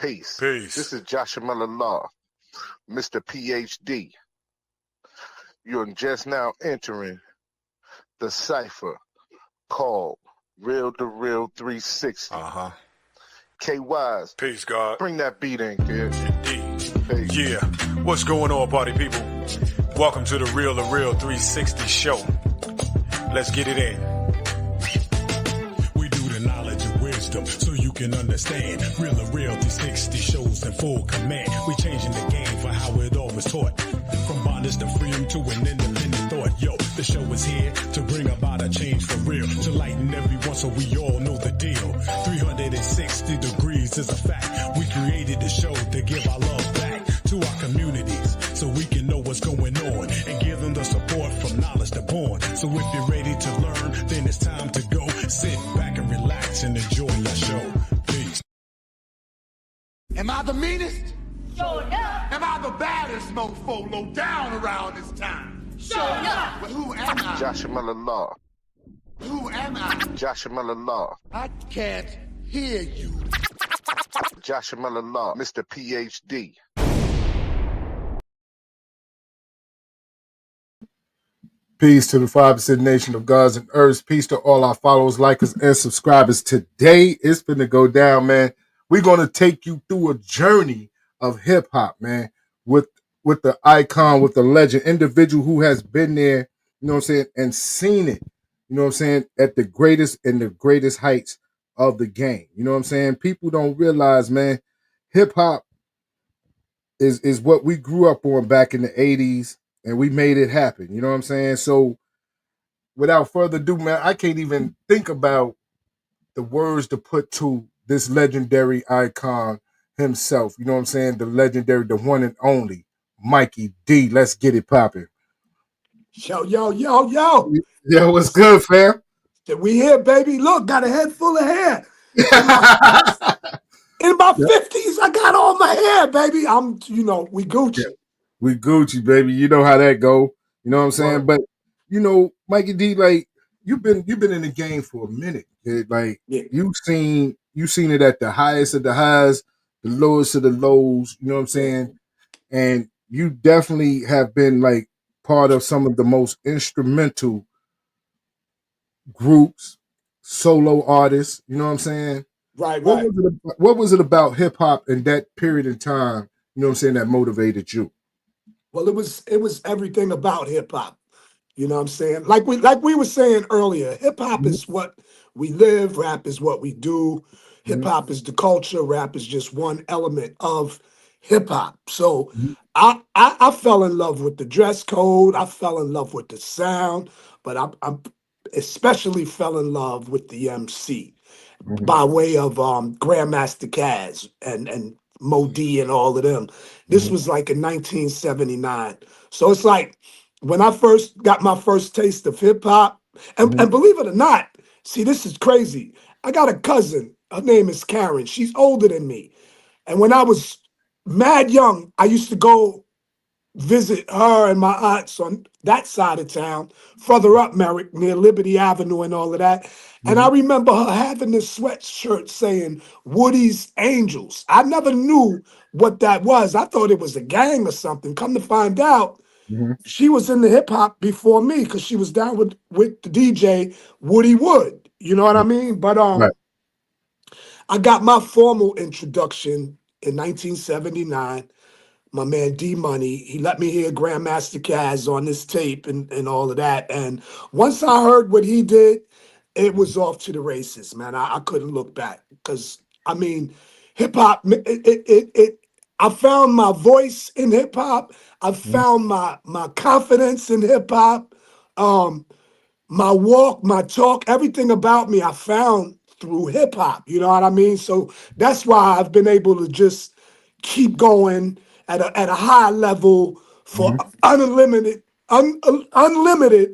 Peace. Peace. This is Joshua Law, Mr. PhD. You're just now entering the cipher called Real2reel360. KYs. Peace, God. Bring that beat in, kid. Indeed. Peace. Yeah. What's going on, party people? Welcome to the Real2reel360 show. Let's get it in. We do the knowledge and wisdom so you can understand. Real360 shows in full command. We changing the game for how it all was taught. From bondage to freedom to an independent thought. Yo, the show is here to bring about a change for real. To lighten everyone so we all know the deal. 360 degrees is a fact. We created the show to give our love back to our communities so we can know what's going on and give them the support from knowledge to born. So if you're ready to learn, then it's time to go. Sit back and relax and enjoy your show. Peace. Am I the meanest? Sure enough. Am I the baddest mofo low down around this time? Sure enough. But who am I? Joshua Law. Who am I? Joshua Law. I can't hear you. Joshua Law, Mr. PhD. Peace to the 5% nation of gods and earths. Peace to all our followers, likers, and subscribers. Today, it's finna go down, man. We're going to take you through a journey of hip-hop, man, with the icon, with the legend, individual who has been there, you know what I'm saying, and seen it, you know what I'm saying, at the greatest and the greatest heights of the game. You know what I'm saying? People don't realize, man, hip-hop is what we grew up on back in the 80s, and we made it happen. You know what I'm saying? So without further ado, man, I can't even think about the words to put to this legendary icon himself. You know what I'm saying? The legendary, the one and only Mikey D. Let's get it popping. Yo. Yo, what's good, fam? We here, baby. Look, got a head full of hair. In my 50s, I got all my hair, baby. We Gucci. Yeah. We Gucci, baby. You know how that go. You know what I'm saying? But you know, Mikey D, like you've been in the game for a minute. Kid. Like you've seen it at the highest of the highs, the lowest of the lows. You know what I'm saying? And you definitely have been like part of some of the most instrumental groups, solo artists. You know what I'm saying? Right. What was it about hip hop in that period in time? You know what I'm saying, that motivated you? Well, it was everything about hip hop. You know what I'm saying? Like we were saying earlier, hip hop is what we live, rap is what we do. Hip hop is the culture, rap is just one element of hip hop. So I fell in love with the dress code, I fell in love with the sound, but I especially fell in love with the MC by way of Grandmaster Caz and Mo D and all of them. This was like in 1979. So it's like when I first got my first taste of hip hop, and believe it or not, see, this is crazy. I got a cousin. Her name is Karen. She's older than me. And when I was mad young, I used to go visit her and my aunts on that side of town, further up Merrick, near Liberty Avenue and all of that. And I remember her having this sweatshirt saying Woody's Angels. I never knew what that was. I thought it was a gang or something. Come to find out, she was in the hip hop before me because she was down with the DJ Woody Wood. You know what I mean? But I got my formal introduction in 1979. My man D Money, he let me hear Grandmaster Caz on this tape and all of that. And once I heard what he did, it was off to the races, man. I couldn't look back because I mean, hip hop. I found my voice in hip hop. I found my confidence in hip hop. My walk, my talk, everything about me, I found through hip hop. You know what I mean? So that's why I've been able to just keep going at a high level for unlimited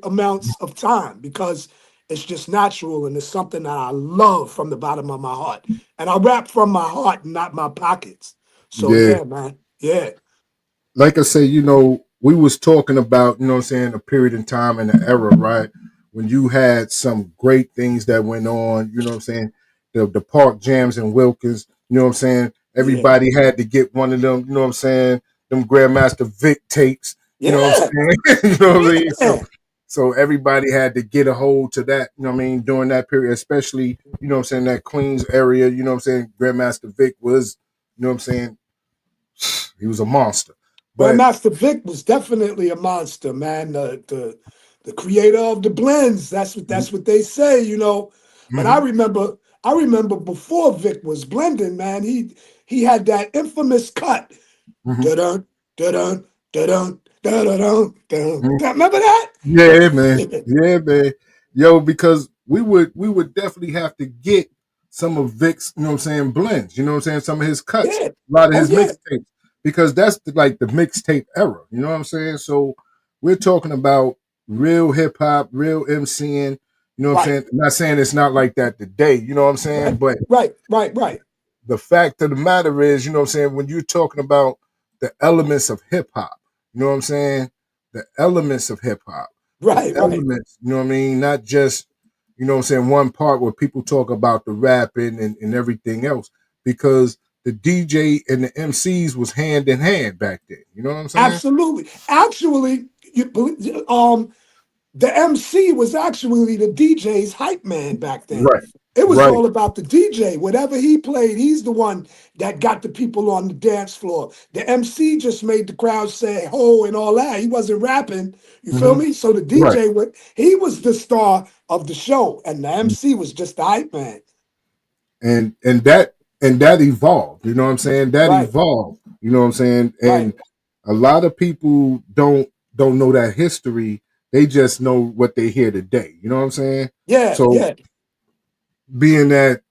amounts of time because it's just natural and it's something that I love from the bottom of my heart. And I rap from my heart, not my pockets. So yeah, man. Yeah. Like I say, you know, we was talking about, you know what I'm saying, a period in time and an era, right? When you had some great things that went on, you know what I'm saying, the park jams in Wilkins, you know what I'm saying? Everybody had to get one of them, you know what I'm saying? Them Grandmaster Vic tapes, you know what I'm Yeah, saying? You know what I mean? yeah. So everybody had to get a hold to that, you know what I mean, during that period, especially, you know what I'm saying, that Queens area, you know what I'm saying? Grandmaster Vic was, you know what I'm saying? He was a monster. But Grandmaster Vic was definitely a monster, man. The creator of the blends. That's what they say, you know. But mhm, I remember before Vic was blending, man. He had that infamous cut. mhm, Dun dun dun dun dun dun. mhm. Remember that? Yeah, man. Yeah, man. Yo, because we would definitely have to get some of Vic's, you know what I'm saying, blends, you know what I'm saying, some of his cuts, Yeah. a lot of Oh his yeah. mixtapes, because that's like the mixtape era, you know what I'm saying? So we're talking about real hip hop, real MCing, you know what I'm Right. saying? I'm not saying it's not like that today, you know what I'm saying? Right. But Right. the fact of the matter is, you know what I'm saying, when you're talking about the elements of hip hop, you know what I'm saying? The elements of hip hop, the Right. elements, you know what I mean? Not just, you know what I'm saying, one part where people talk about the rapping and everything else, because the DJ and the MCs was hand in hand back then. You know what I'm saying? Absolutely. Actually, the MC was actually the DJ's hype man back then. Right. It was Right. all about the DJ. Whatever he played, he's the one that got the people on the dance floor. The MC just made the crowd say "ho" and all that. He wasn't rapping. You feel Hmm. me? So the Right. DJ, he was the star of the show, and the MC was just the hype man. And that evolved, you know what I'm saying? That Right, evolved, you know what I'm saying? right. And a lot of people don't know that history. They just know what they hear today. You know what I'm saying? Yeah, So yeah. being that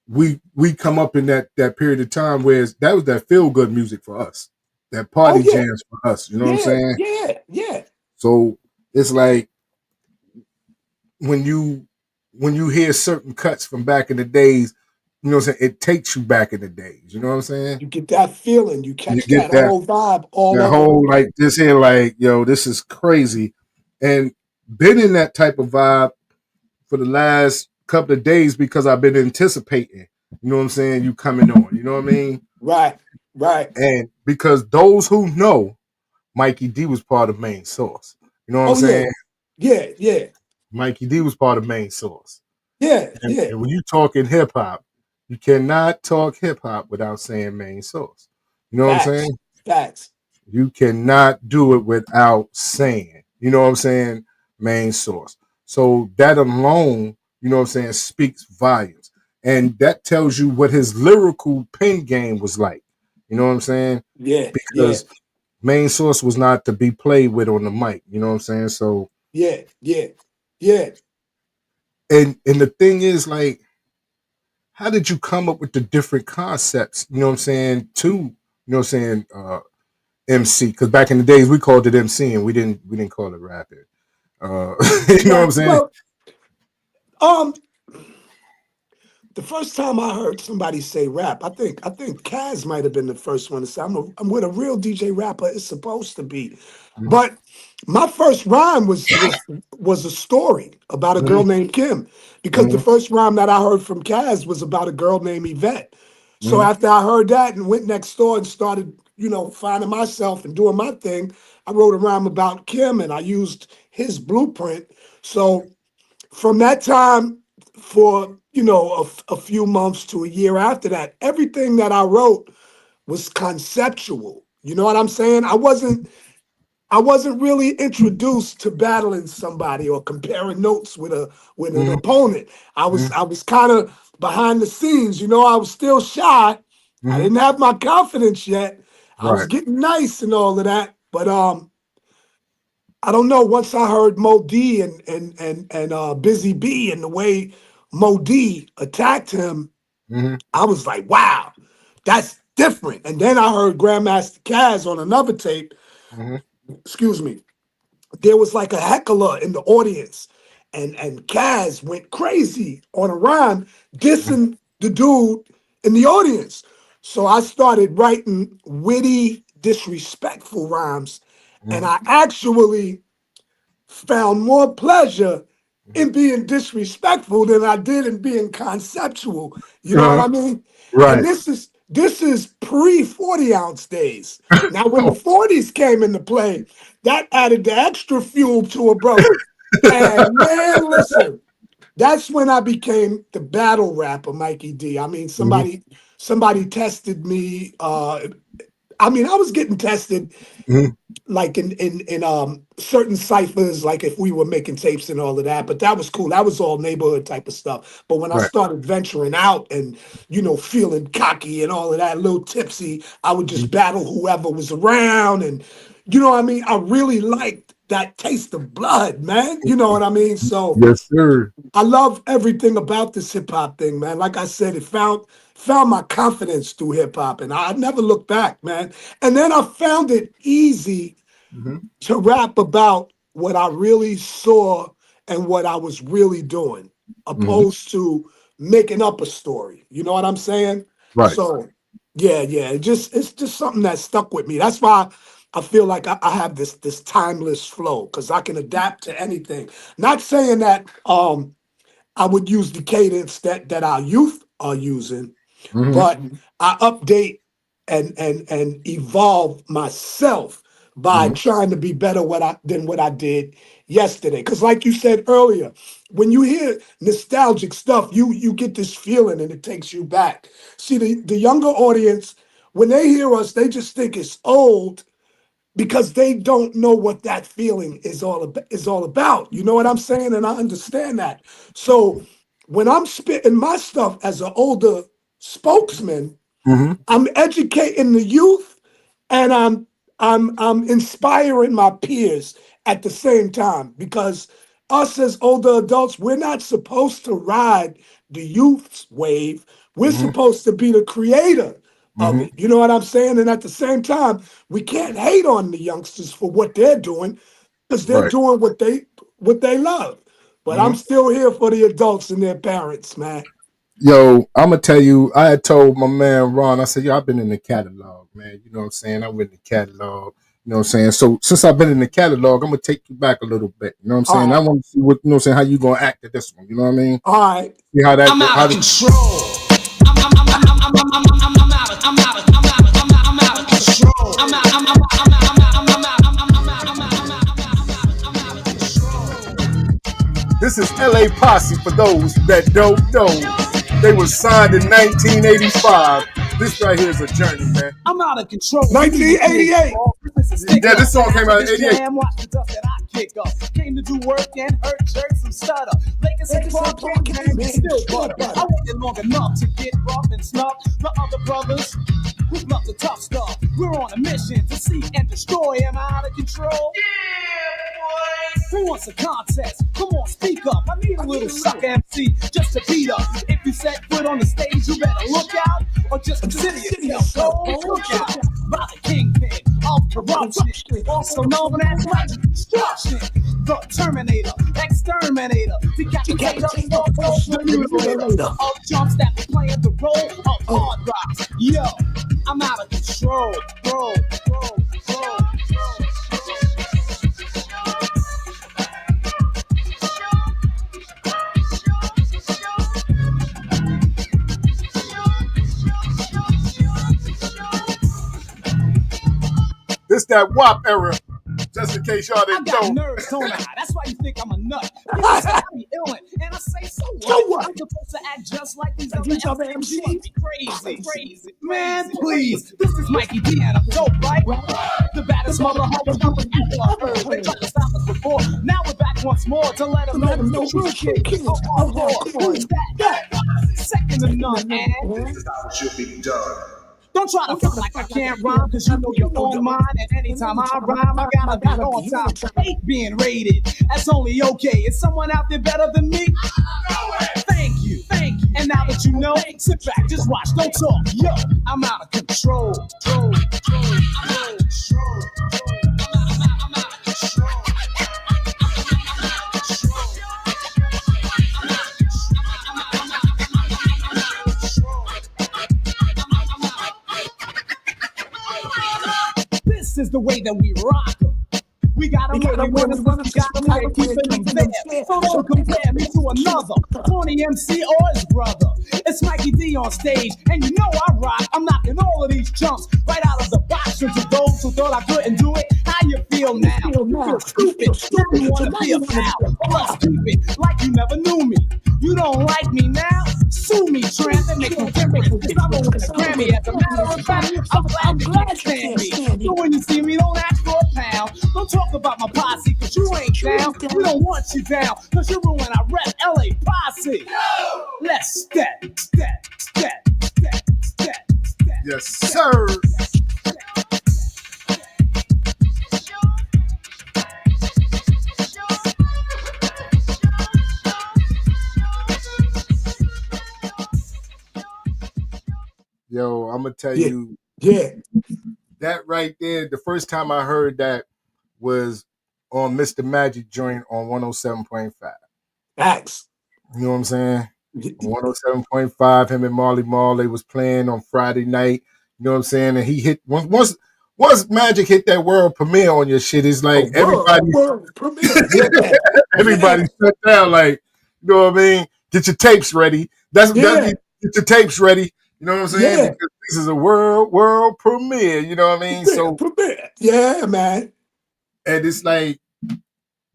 we come up in that period of time where that was that feel good music for us, that Oh party yeah, jams for us. You know what I'm yeah, saying? yeah. So it's like when you hear certain cuts from back in the days, you know what I'm saying? It takes you back in the days. You know what I'm saying? You get that feeling. You You catch get that that whole vibe all that over whole again. like this here, like, yo, this is crazy. And been in that type of vibe for the last couple of days because I've been anticipating, you know what I'm saying, you coming on. You know what I mean? Right, right. And because those who know, Mikey D was part of Main Source. You know what I'm Oh yeah, saying? yeah. Mikey D was part of Main Source. Yeah, And, yeah. and when you talking hip hop, you cannot talk hip hop without saying Main Source. You know what I'm Facts. saying? Facts. You cannot do it without saying, you know what I'm saying, Main Source. So that alone, you know what I'm saying, speaks volumes. And that tells you what his lyrical pen game was like. You know what I'm saying? Yeah, yeah, Because Main Source was not to be played with on the mic. You know what I'm saying? So yeah. and the thing is, like, how did you come up with the different concepts, you know what I'm saying, to, you know what I'm saying, MC? Because back in the days we called it MC and we didn't call it rapping. You know what I'm Right. saying? Well, um, the first time I heard somebody say rap, I think Kaz might have been the first one to say, I'm what a real DJ rapper is supposed to be. Hmm. But my first rhyme was a story about a girl Hmm. named Kim, because the Hmm. first rhyme that I heard from Kaz was about a girl named Yvette. So Hmm. after I heard that and went next door and started, finding myself and doing my thing, I wrote a rhyme about Kim and I used his blueprint. So from that time, for a few months to a year after that, everything that I wrote was conceptual. You know what I'm saying? I wasn't really introduced to battling somebody or comparing notes with an Hmm. opponent. I Hmm. was I was kind of behind the scenes. I was still shy. I Hmm. didn't have my confidence yet. I was Right. getting nice and all of that, but I don't know. Once I heard Mo D and Busy B and the way Mo D attacked him, Hmm. I was like, wow, that's different. And then I heard Grandmaster Caz on another tape. Hmm. Excuse me. There was like a heckler in the audience, and Kaz went crazy on a rhyme dissing the dude in the audience. So I started writing witty, disrespectful rhymes, and Hmm. I actually found more pleasure in being disrespectful than I did in being conceptual. You know what Uh-huh. I mean? And Right. This is pre 40-ounce days. Now, when the 40s came into play, that added the extra fuel to a brother. And man, listen, that's when I became the battle rapper, Mikey D. I mean, somebody tested me. I mean, I was getting tested like in certain ciphers, like if we were making tapes and all of that. But that was cool. That was all neighborhood type of stuff. But when I started venturing out and, you know, feeling cocky and all of that, a little tipsy, I would just battle whoever was around. And, you know what I mean? I really liked that taste of blood, man. You know what I mean? So Yes, sir. I love everything about this hip hop thing, man. Like I said, it found my confidence through hip hop, and I never looked back, man. And then I found it easy to rap about what I really saw and what I was really doing, opposed to making up a story. You know what I'm saying? Right. So yeah, it's just something that stuck with me. That's why I feel like I have this timeless flow, because I can adapt to anything. Not saying that I would use the cadence that our youth are using, but I update and evolve myself by trying to be better than what I did yesterday. Because like you said earlier, when you hear nostalgic stuff, you get this feeling and it takes you back. See, the younger audience, when they hear us, they just think it's old because they don't know what that feeling is all about. You know what I'm saying? And I understand that. So when I'm spitting my stuff as an older spokesman, I'm educating the youth and I'm inspiring my peers at the same time, because us as older adults, we're not supposed to ride the youth's wave. We're supposed to be the creator of it. You know what I'm saying? And at the same time, we can't hate on the youngsters for what they're doing, because they're doing what they love. But I'm still here for the adults and their parents, man. Yo, I'm gonna tell you, I had told my man Ron, I said, yo, I've been in the catalog, man. You know what I'm saying? I'm in the catalog. You know what I'm saying? So since I've been in the catalog, I'm gonna take you back a little bit. You know what I'm saying? I want to see what, you know what I'm saying, how you gonna act at this one. You know what I mean? All right. See how that I'm out of control. I'm out of control. I'm This is LA Posse for those that don't know. They were signed in 1985. This right here is a journey, man. I'm out of control. 1988. Yeah, this song came out in 88. Watch the dust that I kick up. Came to do work and hurt jerks and stutter. Lakers and Clark and still butter. I waited long enough to get rough and snuff. The other brothers who love the tough stuff. We're on a mission to seek and destroy. Am I out of control? Who wants a contest? Come on, speak up. I need a little sucker MC just to beat up. If you set foot on the stage, you better look out, or just consider yourself look out. By the kingpin of corruption, also known as destruction, the Terminator, exterminator, decapitator, of jumps that be playing the role of hard rocks. Yo, I'm out of control, bro. This that WAP era. Just in case y'all didn't I got know. nerves, don't I? That's why you think I'm a nut. People say I be illin', and I say, so what? I'm supposed to act just like these other MCs. You must be crazy. Man, please. This is Mikey D, and I'm dope, right? The baddest mother hoes ever heard. They tried to stop us before. Now we're back once more to let them know the true king of hardcore. Who's that? Second to none, and This is how it should be done. don't try to feel like I can't rhyme, cause you know you're on mine. And anytime I rhyme, I gotta be on time. Hate being rated, that's only okay. Is someone out there better than me? Thank you. And now that you know, sit back, just watch, don't talk. Yo, I'm out of control. I'm out of control. I'm out of control. This is the way that we rock 'em. We got 'em ready, winners, we got 'em ready, keeping them fair. So don't compare me to another corny MC or his brother. It's Mikey D on stage, and you know I rock. I'm knocking all of these chumps right out of the box. And to those who thought I couldn't do it, how you feel now? You feel stupid. So you wanna be a pal? Well, let's keep it like you never knew me. You don't like me now? Sue me, tramp, and make no difference. Cause I don't win a Grammy. As a matter of fact, I'm glad you can't stand me. So when you see me, don't ask for a pound. Don't talk about my posse, cause you ain't down. We don't want you down, cause you're ruining our rep LA posse. Let's step. Yes, sir. Yo, I'm gonna tell you, that right there, the first time I heard that was on Mr. Magic joint on 107.5. Facts. You know what I'm saying? 107.5, him and Marley Marl, they was playing on Friday night. You know what I'm saying? And he hit once Magic hit that world premiere on your shit, it's like world premiere. everybody shut down, like, you know what I mean? Get your tapes ready. Get your tapes ready. You know what I'm saying? Yeah. Because this is a world premiere. You know what I mean? Premiere. Yeah, man. And it's like,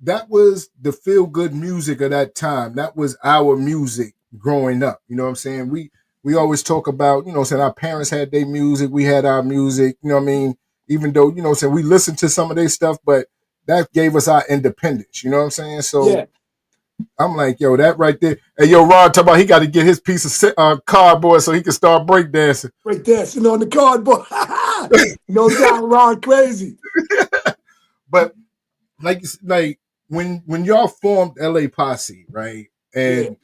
that was the feel good music of that time. That was our music growing up. You know what I'm saying? We always talk about, you know what I'm saying, our parents had their music, we had our music, you know what I mean? Even though, you know what I'm saying, we listened to some of their stuff, but that gave us our independence. You know what I'm saying? So I'm like, yo, that right there. And yo, Rod talk about he got to get his piece of cardboard so he can start breakdancing. Breakdancing on the cardboard. No doubt, Rod crazy. But like when y'all formed LA Posse, right? And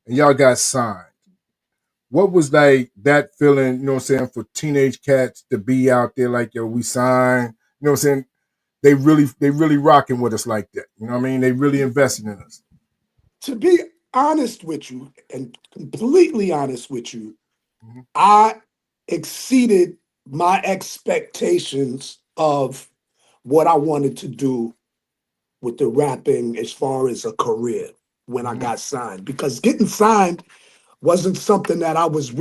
y'all got signed. What was like that feeling, you know what I'm saying, for teenage cats to be out there like, yo, we signed, you know what I'm saying? They really rocking with us like that. You know what I mean? They really investing in us. To be honest with you, and completely honest with you, I exceeded my expectations of what I wanted to do with the rapping as far as a career when I got signed. Because getting signed wasn't something that I wasn't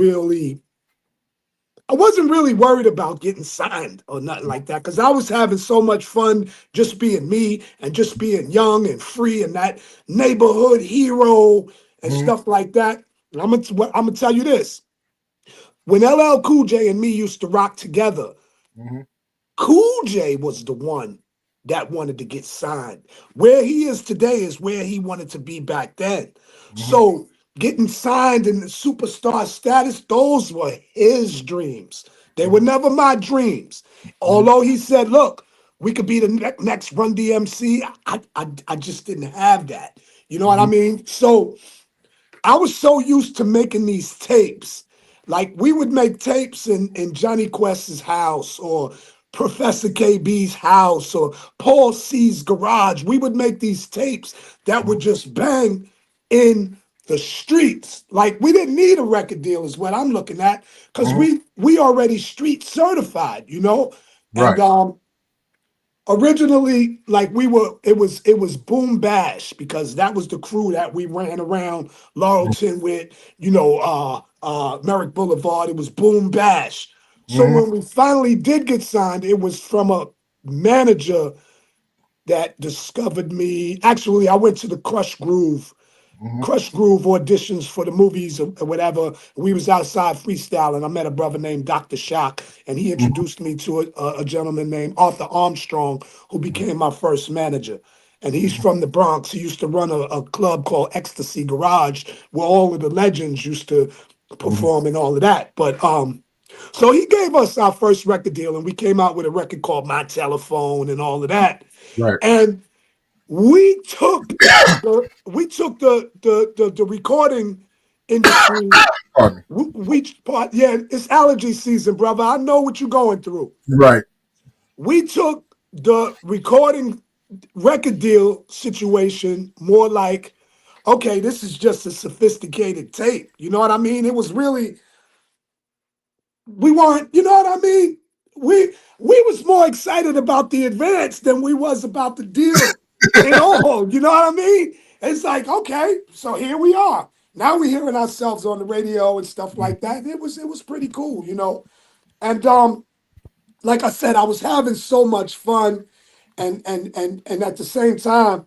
really worried about getting signed or nothing like that, because I was having so much fun just being me and just being young and free and that neighborhood hero and stuff like that. And I'm gonna tell you this. When LL Cool J and me used to rock together, Cool J was the one that wanted to get signed. Where he is today is where he wanted to be back then. So getting signed in the superstar status, those were his dreams. They were never my dreams. Although he said, look, we could be the next Run DMC, I just didn't have that. You know what I mean? So I was so used to making these tapes. Like, we would make tapes in Johnny Quest's house or Professor KB's house or Paul C's garage. We would make these tapes that would just bang in the streets. Like, we didn't need a record deal is what I'm looking at, because we already street certified, you know? Right. And originally, like, it was Boom Bash, because that was the crew that we ran around Laurelton with, you know, Merrick Boulevard. It was Boom Bash. So when we finally did get signed, it was from a manager that discovered me. Actually, I went to the Crush Groove auditions for the movies or whatever. We was outside freestyling. I met a brother named Dr. Shock, and he introduced me to a gentleman named Arthur Armstrong, who became my first manager. And he's from the Bronx. He used to run a club called Ecstasy Garage, where all of the legends used to perform and all of that. But so he gave us our first record deal, and we came out with a record called My Telephone and all of that. Right. And we took the recording industry. Pardon me. It's allergy season, brother. I know what you're going through. Right. We took the recording record deal situation more like, okay, this is just a sophisticated tape. You know what I mean? It was really, we weren't, you know what I mean? We was more excited about the advance than we was about the deal at all. You know what I mean? It's like, okay, so here we are. Now we're hearing ourselves on the radio and stuff like that. It was pretty cool, And like I said, I was having so much fun, and at the same time,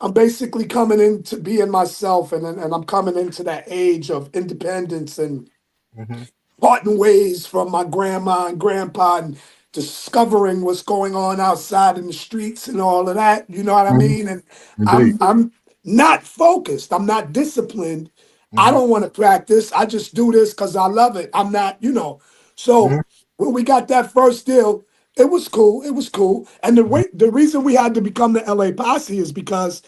I'm basically coming into being myself, and I'm coming into that age of independence and Mm-hmm. parting ways from my grandma and grandpa and discovering what's going on outside in the streets and all of that. You know what I Hmm. mean? And Indeed. I'm not focused. I'm not disciplined. I Hmm. don't want to practice. I just do this because I love it. I'm not. Hmm. So when we got that first deal, it was cool. It was cool. And the reason we had to become the LA Posse is because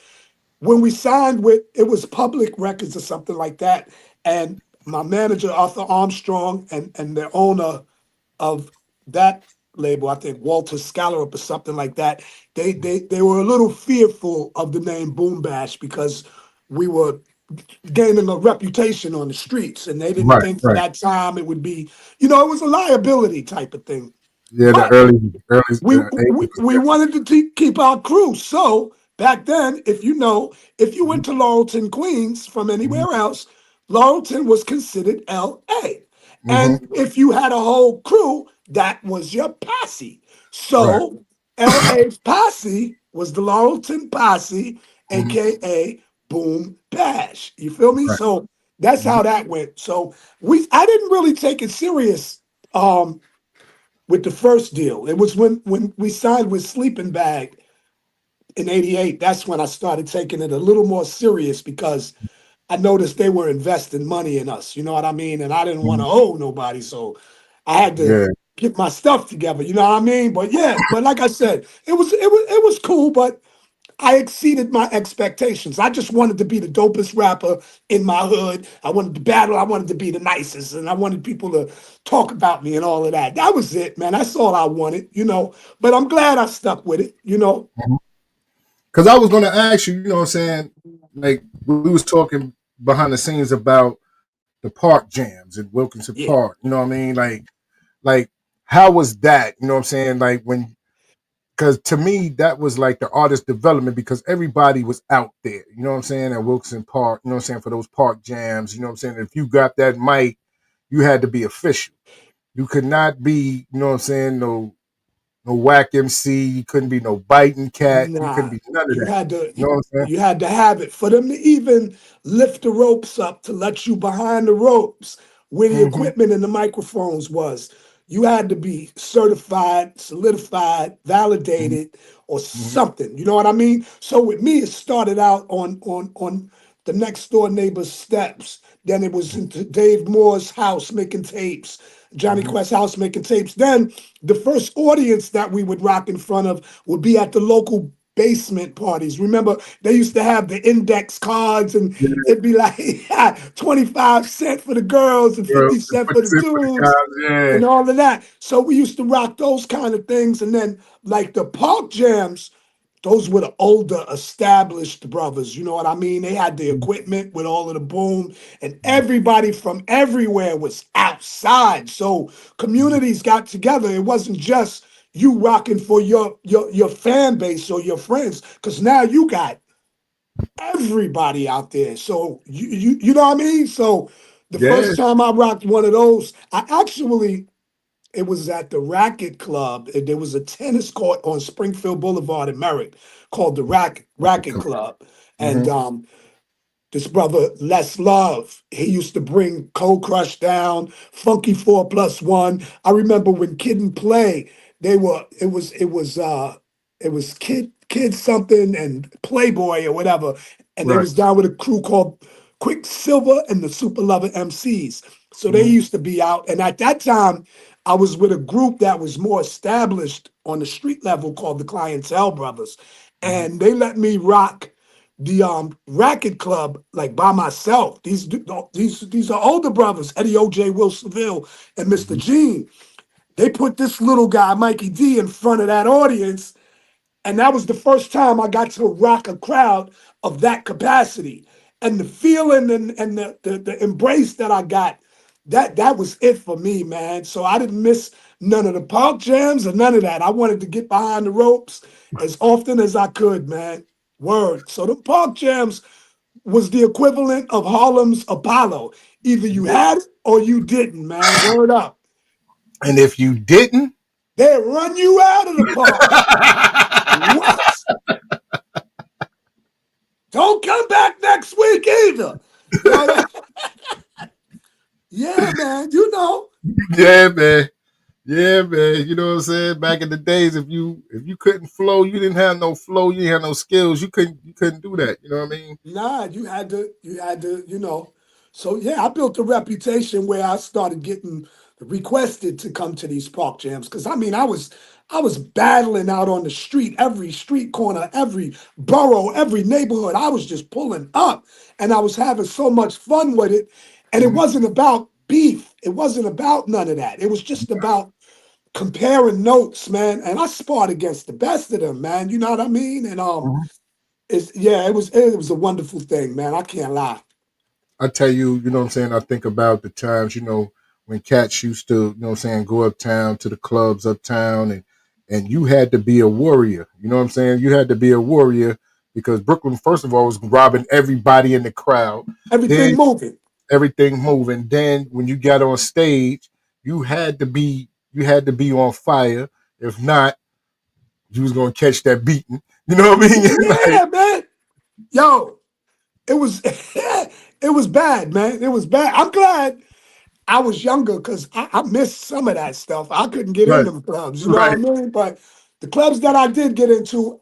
when we signed with, it was Public Records or something like that, and my manager Arthur Armstrong and the owner of that label, I think Walter Scallop or something like that, they were a little fearful of the name Boom Bash because we were gaining a reputation on the streets, and they didn't Right, think for right. that time it would be, it was a liability type of thing. Yeah, the But early we 80s we, was we different. wanted to keep our crew. So back then, if you went to Laurelton, Queens from Hmm. anywhere else, Laurelton was considered L.A. Hmm. And if you had a whole crew, that was your posse. Right. So L.A.'s posse was the Laurelton Posse, Hmm. aka Boom Bash. You feel me? Right. So that's Hmm. how that went. So I didn't really take it serious. With the first deal. It was when we signed with Sleeping Bag in '88. That's when I started taking it a little more serious because I noticed they were investing money in us. You know what I mean? And I didn't want Hmm. to owe nobody, so I had to Yeah. get my stuff together. You know what I mean? But yeah, but like I said, it was cool, but I exceeded my expectations. I just wanted to be the dopest rapper in my hood. I wanted to battle. I wanted to be the nicest, and I wanted people to talk about me and all of that. That was it, man. That's all I wanted. But I'm glad I stuck with it. Because I was going to ask you, what I'm saying? Like, we was talking behind the scenes about the park jams at Wilkinson Yeah. Park. You know what I mean? Like how was that? You know what I'm saying? Like when, because to me that was like the artist development because everybody was out there. You know what I'm saying? At Wilkinson Park. You know what I'm saying? For those park jams. You know what I'm saying? If you got that mic, you had to be official. You could not be. You know what I'm saying? No whack MC. You couldn't be no biting cat. You couldn't Nah, be none of you that. had to You know what I'm saying? you had to have it for them to even lift the ropes up to let you behind the ropes where the Mm-hmm. equipment and the microphones was. You had to be certified, solidified, validated, or Mm-hmm. something. You know what I mean? So with me, it started out on the next door neighbor's steps. Then it was into Dave Moore's house making tapes, Johnny Mm-hmm. Quest's house making tapes. Then the first audience that we would rock in front of would be at the local basement parties. Remember, they used to have the index cards, and Yeah, it'd be like 25 cents for the girls and bro. 50 cents for the Except for the dudes guys, yeah. and all of that. So we used to rock those kind of things. And then like the park jams, those were the older established brothers. You know what I mean? They had the equipment with all of the boom, and everybody from everywhere was outside. So communities got together. It wasn't just you rocking for your fan base or your friends, because now you got everybody out there. So you know what I mean? So the Yeah. first time I rocked one of those, it was at the Racket Club. There was a tennis court on Springfield Boulevard in Merritt called the Racket Club. And Mm-hmm. this brother Les Love, he used to bring Cold Crush down, Funky 4+1. I remember when Kid and Play, it was Kid something and Playboy or whatever, and they Right. was down with a crew called Quicksilver and the Super Lover MCs. So they Mm-hmm. used to be out, and at that time, I was with a group that was more established on the street level called the Clientele Brothers, Mm-hmm. and they let me rock the Racket Club like by myself. These are older brothers, Eddie O.J. Will Seville and Mr. Mm-hmm. Gene. They put this little guy, Mikey D, in front of that audience, and that was the first time I got to rock a crowd of that capacity. And the feeling and the embrace that I got, that was it for me, man. So I didn't miss none of the park jams or none of that. I wanted to get behind the ropes as often as I could, man. Word. So the park jams was the equivalent of Harlem's Apollo. Either you had it or you didn't, man. Word up. And if you didn't, they'd run you out of the park. What? Don't come back next week either. Yo, yeah, man. You know. Yeah, man. Yeah, man. You know what I'm saying? Back in the days, if you couldn't flow, you didn't have no flow, you didn't have no skills, you couldn't do that. You know what I mean? Nah, you had to, you know. So yeah, I built a reputation where I started getting requested to come to these park jams. Cause I mean, I was battling out on the street, every street corner, every borough, every neighborhood. I was just pulling up and I was having so much fun with it. And it wasn't about beef. It wasn't about none of that. It was just about comparing notes, man. And I sparred against the best of them, man. You know what I mean? And it was a wonderful thing, man. I can't lie. I tell you, you know what I'm saying? I think about the times, when cats used to, you know what I'm saying, go uptown to the clubs uptown and you had to be a warrior. You know what I'm saying? You had to be a warrior because Brooklyn, first of all, was robbing everybody in the crowd. Everything moving. Everything moving. Then when you got on stage, you had to be on fire. If not, you was gonna catch that beating. You know what I mean? Yeah, man. Yo, it was it was bad, man. It was bad. I'm glad I was younger because I missed some of that stuff. I couldn't get in Right. them clubs, you know what I mean? But the clubs that I did get into,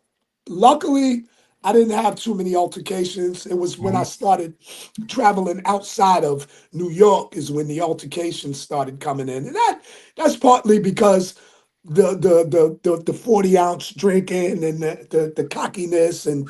luckily, I didn't have too many altercations. It was when I started traveling outside of New York is when the altercations started coming in. And that's partly because the 40-ounce drinking and the cockiness and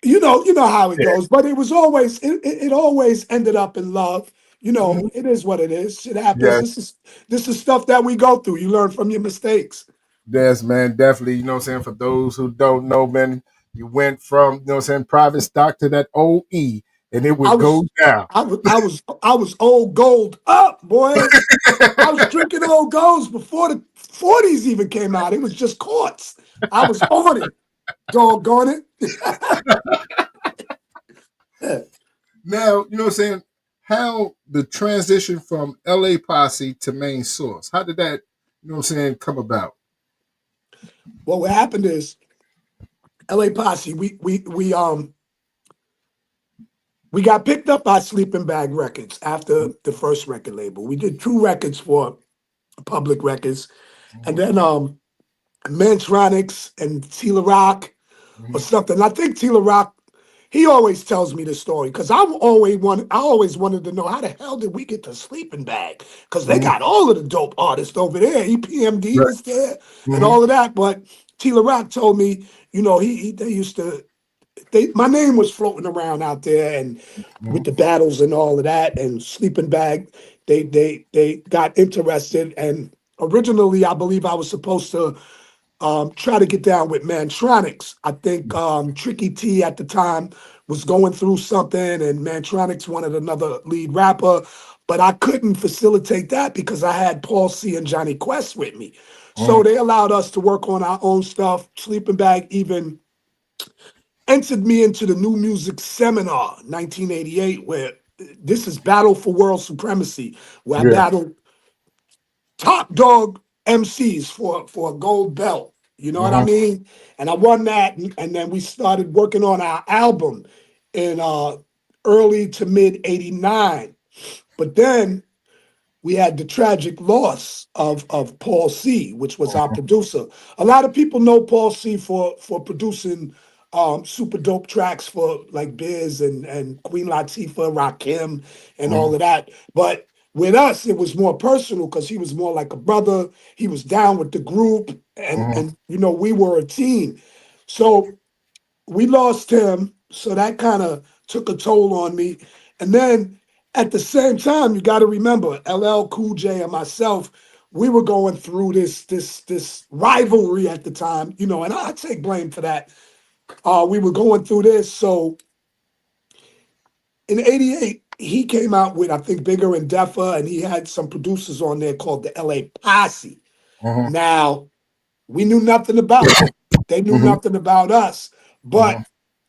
you know how it goes. But it was always it always ended up in love. You know, it is what it is. Shit happens. Yeah. This is stuff that we go through. You learn from your mistakes. Yes, man, definitely. You know what I'm saying? For those who don't know, man, you went from, you know what I'm saying, private stock to that OE and it I would was go down. I was old gold up, boy. I was drinking old golds before the 40s even came out. It was just quartz. I was on it. Doggone it. Now, you know what I'm saying? How the transition from LA Posse to Main Source, how did that, you know what I'm saying, come about? Well, what happened is LA Posse, we got picked up by Sleeping Bag Records after the first record label. We did 2 records for Public Records. And then Mantronics and Tila Rock or something. I think Tila Rock, he always tells me this story because I always wanted to know how the hell did we get to Sleeping Bag? Because they got all of the dope artists over there. EPMD Right. was there and all of that. But Tila Rock told me, you know, they used to my name was floating around out there and with the battles and all of that and Sleeping Bag, they got interested and originally I believe I was supposed to try to get down with Mantronics. I think Tricky T at the time was going through something and Mantronics wanted another lead rapper, but I couldn't facilitate that because I had Paul C and Johnny Quest with me. So they allowed us to work on our own stuff. Sleeping Bag even entered me into the New Music Seminar, 1988, where this is Battle for World Supremacy, where I Yeah. battled top dog MCs for a gold belt. You know what I mean? And I won that, and then we started working on our album in early to mid '89. But then we had the tragic loss of Paul C, which was our producer. A lot of people know Paul C for producing super dope tracks for like Biz and Queen Latifah, Rakim, and all of that. But with us, it was more personal because he was more like a brother. He was down with the group, and you know we were a team. So we lost him, so that kind of took a toll on me. And then at the same time, you got to remember, LL Cool J and myself, we were going through this rivalry at the time, you know, and I take blame for that. We were going through this. So in '88, he came out with, I think, Bigger and Deffer, and he had some producers on there called the LA Posse. Now, we knew nothing about them. They knew nothing about us. But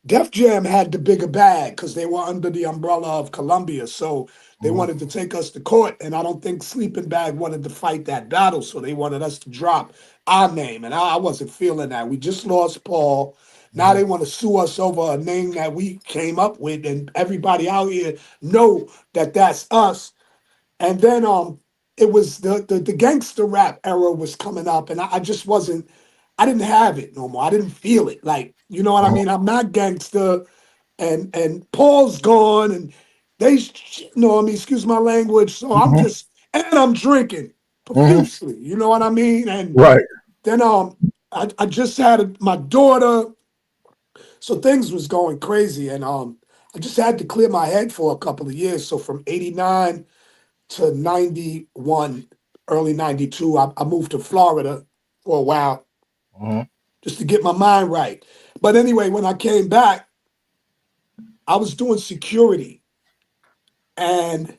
Def Jam had the bigger bag because they were under the umbrella of Columbia. So they wanted to take us to court. And I don't think Sleeping Bag wanted to fight that battle. So they wanted us to drop our name. And I wasn't feeling that. We just lost Paul. Now they want to sue us over a name that we came up with. And everybody out here know that that's us. And then it was the gangster rap era was coming up. And I just wasn't, I didn't have it no more. I didn't feel it. Like, you know what I mean? I'm not gangster, and Paul's gone, and you know what I mean? Excuse my language. So I'm just, and I'm drinking profusely. You know what I mean? And Right. then I just had my daughter, so things was going crazy, and I just had to clear my head for a couple of years. So from '89 to '91, early '92, I moved to Florida for a while just to get my mind right. But anyway, when I came back, I was doing security. And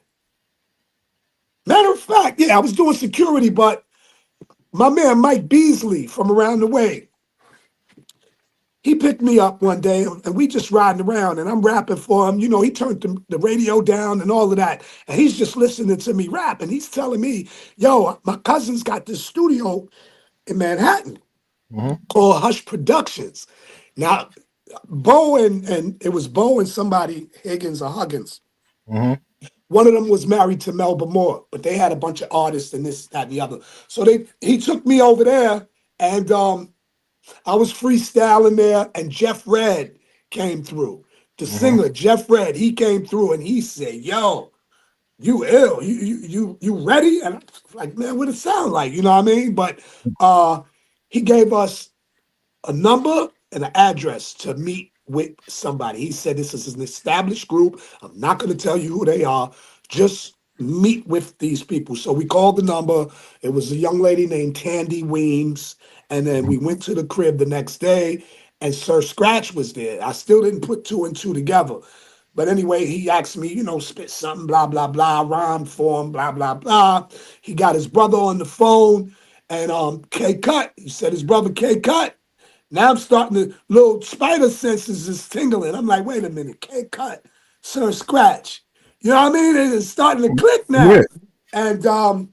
matter of fact, yeah, I was doing security, but my man Mike Beasley from around the way, he picked me up one day and we just riding around and I'm rapping for him. You know, he turned the radio down and all of that. And he's just listening to me rap. And he's telling me, yo, my cousin's got this studio in Manhattan called Hush Productions. Now, Bo and it was Bo and somebody, Higgins or Huggins. One of them was married to Melba Moore, but they had a bunch of artists and this, that, and the other. So he took me over there, and I was freestyling there, and Jeff Red came through. The singer, Jeff Red, he came through and he said, yo, you ill, you ready? And I was like, man, what it sound like? You know what I mean? But he gave us a number and an address to meet with somebody. He said, this is an established group. I'm not going to tell you who they are. Just meet with these people. So we called the number. It was a young lady named Tandy Weems. And then we went to the crib the next day and Sir Scratch was there. I still didn't put two and two together. But anyway, he asked me, you know, spit something, blah, blah, blah, rhyme for him, blah, blah, blah. He got his brother on the phone and K Cut. He said his brother K Cut. Now I'm starting to, little spider senses is tingling. I'm like, wait a minute, K Cut, Sir Scratch. You know what I mean? It's starting to click now. Yeah. And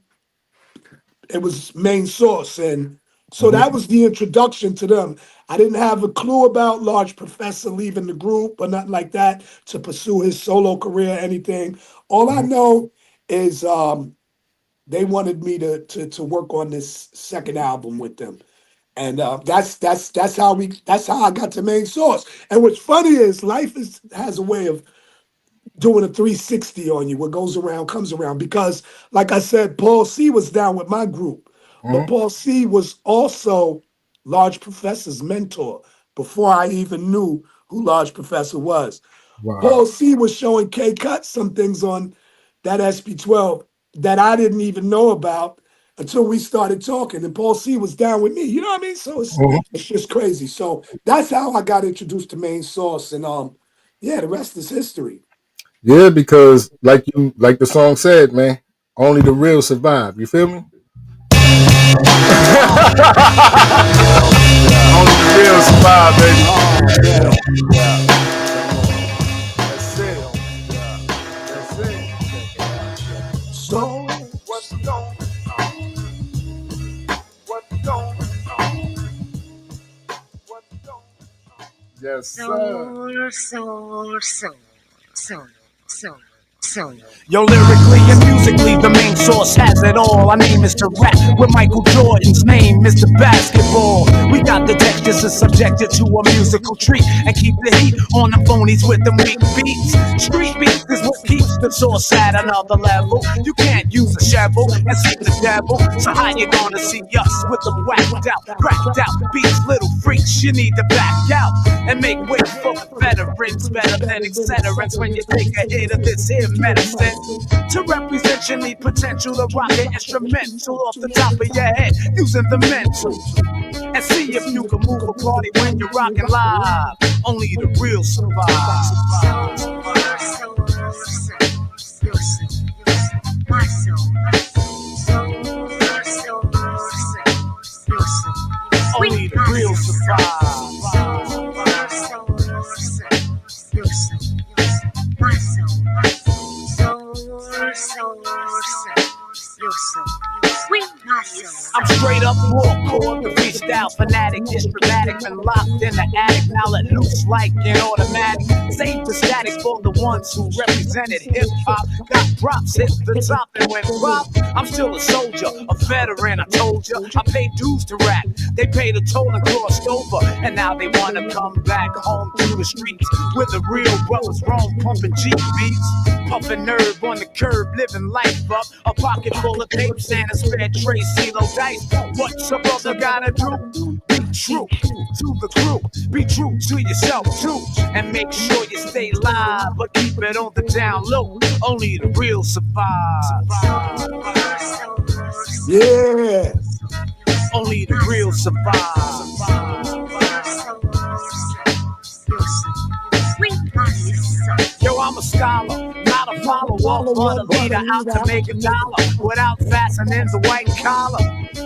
it was Main Source. And so that was the introduction to them. I didn't have a clue about Large Professor leaving the group or nothing like that to pursue his solo career or anything. All I know is they wanted me to work on this second album with them. And that's how I got to Main Source. And what's funny is life has a way of doing a 360 on you. What goes around comes around. Because, like I said, Paul C was down with my group, but Paul C was also Large Professor's mentor before I even knew who Large Professor was. Wow. Paul C was showing K Cut some things on that SP12 that I didn't even know about until we started talking, and Paul C was down with me. You know what I mean? So it's just crazy. So that's how I got introduced to Main Source, and yeah, the rest is history. Yeah, because like the song said, man, only the real survive. You feel me? Only the real survive, baby. That's it. That's it. So What's going on? What's going on? What's going on? Yes, sir. Yo, lyrically and musically, the Main Source has it all. I name is to rap with Michael Jordan's name, Mr. Basketball. We got the detectives are subjected to a musical treat and keep the heat on the phonies with them weak beats. Street beats is what keeps the source at another level. You can't use a shovel and see the devil. So how you gonna see us with the whacked out, cracked out beats, little freaks? You need to back out and make way for veterans better than etceteras. When you take a hit of this here medicine to represent, you need potential to rock an instrumental off the top of your head using the mental and see if you can move a party when you're rocking live. Only the real survive. Only the real survive. hardcore, the freestyle fanatic is dramatic. Been locked in the attic, now let loose like an automatic. Save the static for the ones who represented hip hop. Got props, hit the top and went pop. I'm still a soldier, a veteran. I told you, I paid dues to rap. They paid a toll and crossed over, and now they wanna come back home to the streets where the real brothers roam, pumping G beats, puffing nerve on the curb, living life up. A pocket full of tapes and a spare tray, CeeLo dice. What's a brother gotta do? Be true to the crew, be true to yourself too, and make sure you stay live, but keep it on the down low. Only the real survive. Yeah. Only the real survive. Yo, I'm a scholar, not a follower, but a leader out to make a dollar without fastening the white collar.